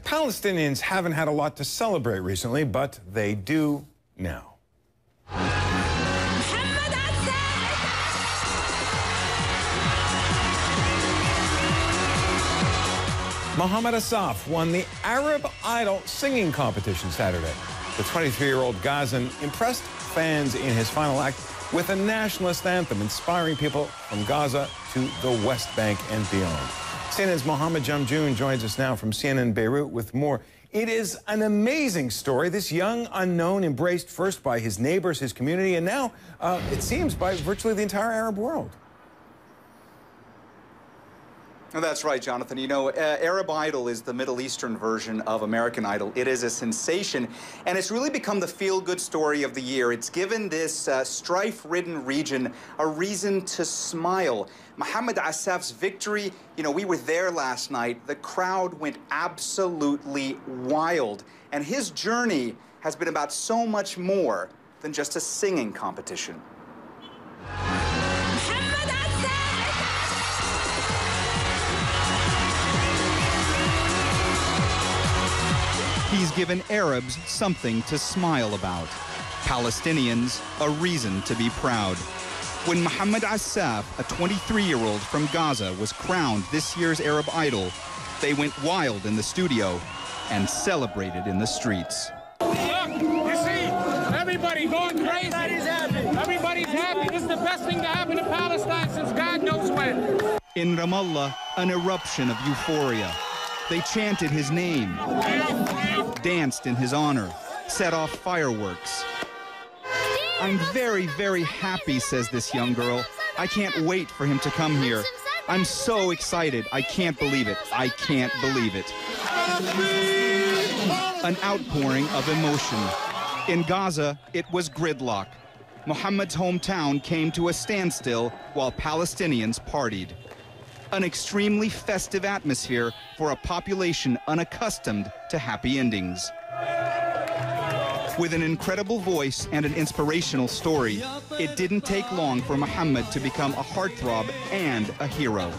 Palestinians haven't had a lot to celebrate recently, but they do now. محمد عساف. محمد Asaf won the Arab Idol singing competition Saturday. The 23-year-old Gazan impressed fans in his final act with a nationalist anthem inspiring people from Gaza to the West Bank and beyond. CNN's Mohammed Jamjoon joins us now from CNN Beirut with more. It is an amazing story. This young unknown embraced first by his neighbors, his community, and now, it seems, by virtually the entire Arab world. Oh, that's right, Jonathan. You know, Arab Idol is the Middle Eastern version of American Idol. It is a sensation, and it's really become the feel-good story of the year. It's given this strife-ridden region a reason to smile. محمد Asaf's victory, you know, we were there last night. The crowd went absolutely wild, and his journey has been about so much more than just a singing competition. He's given Arabs something to smile about, Palestinians a reason to be proud. When محمد عساف, a 23-year-old from Gaza, was crowned this year's Arab Idol, they went wild in the studio and celebrated in the streets. Look, you see, everybody going crazy. Everybody's happy. Everybody's happy. This is the best thing to happen to Palestine since God knows when. In Ramallah, an eruption of euphoria. They chanted his name, danced in his honor, set off fireworks. I'm very, very happy, says this young girl. I can't wait for him to come here. I'm so excited. I can't believe it. I can't believe it. An outpouring of emotion. In Gaza, it was gridlock. Muhammad's hometown came to a standstill while Palestinians partied. An extremely festive atmosphere for a population unaccustomed to happy endings. With an incredible voice and an inspirational story, it didn't take long for Muhammad to become a heartthrob and a hero.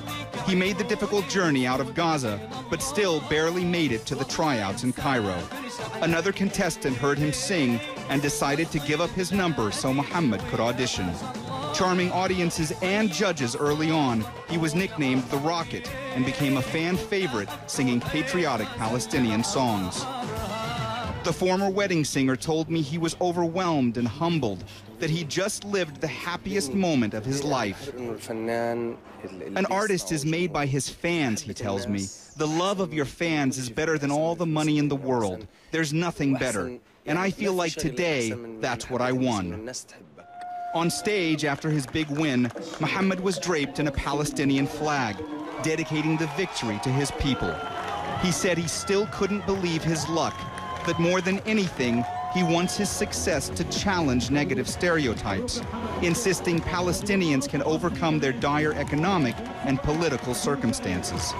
He made the difficult journey out of Gaza, but still barely made it to the tryouts in Cairo. Another contestant heard him sing and decided to give up his number so Muhammad could audition. Charming audiences and judges early on, he was nicknamed the Rocket and became a fan favorite singing patriotic Palestinian songs. The former wedding singer told me he was overwhelmed and humbled, that he just lived the happiest moment of his life. An artist is made by his fans, he tells me. The love of your fans is better than all the money in the world. There's nothing better. And I feel like today, that's what I won. On stage, after his big win, Muhammad was draped in a Palestinian flag, dedicating the victory to his people. He said he still couldn't believe his luck, that more than anything, he wants his success to challenge negative stereotypes, insisting Palestinians can overcome their dire economic and political circumstances.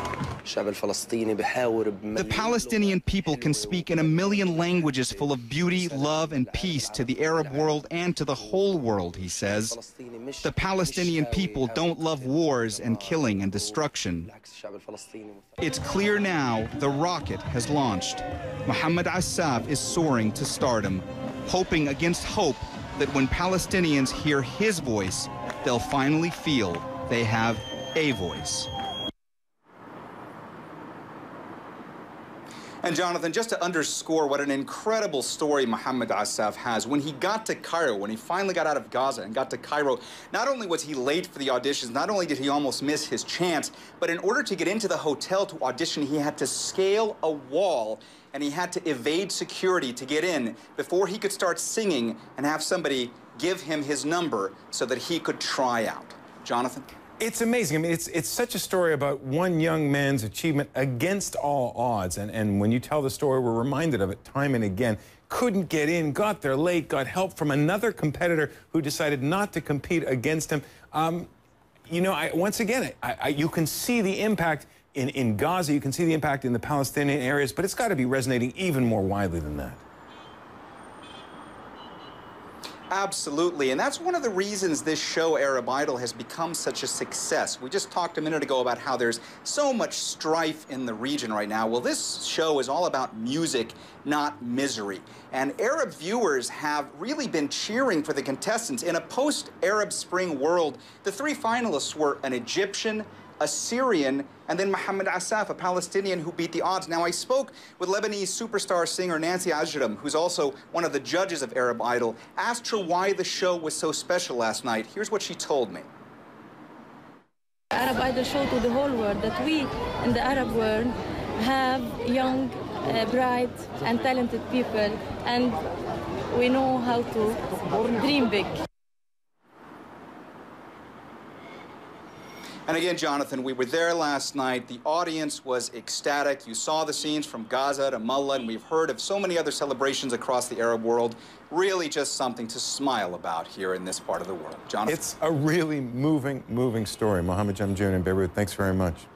The Palestinian people can speak in a million languages full of beauty, love, and peace to the Arab world and to the whole world, he says. The Palestinian people don't love wars and killing and destruction. It's clear now the rocket has launched. محمد Asaf is soaring to stardom, hoping against hope that when Palestinians hear his voice, they'll finally feel they have a voice. And Jonathan, just to underscore what an incredible story محمد Asaf has, when he got to Cairo, when he finally got out of Gaza and got to Cairo, not only was he late for the auditions, not only did he almost miss his chance, but in order to get into the hotel to audition, he had to scale a wall and he had to evade security to get in before he could start singing and have somebody give him his number so that he could try out. Jonathan? It's amazing. I mean, it's such a story about one young man's achievement against all odds. And when you tell the story, we're reminded of it time and again. Couldn't get in, got there late, got help from another competitor who decided not to compete against him. You know, once again, you can see the impact in Gaza, you can see the impact in the Palestinian areas, but it's got to be resonating even more widely than that. Absolutely, and that's one of the reasons this show, Arab Idol, has become such a success. We just talked a minute ago about how there's so much strife in the region right now. Well, this show is all about music, not misery. And Arab viewers have really been cheering for the contestants. In a post-Arab Spring world, the three finalists were an Egyptian, a Syrian, and then محمد عساف, a Palestinian who beat the odds. Now, I spoke with Lebanese superstar singer Nancy Ajram, who's also one of the judges of Arab Idol, asked her why the show was so special last night. Here's what she told me. Arab Idol showed to the whole world that we in the Arab world have young, bright, and talented people, and we know how to dream big. And again, Jonathan, we were there last night. The audience was ecstatic. You saw the scenes from Gaza to Mullah, and we've heard of so many other celebrations across the Arab world. Really just something to smile about here in this part of the world. Jonathan? It's a really moving story. Mohammed Jamjoon in Beirut, thanks very much.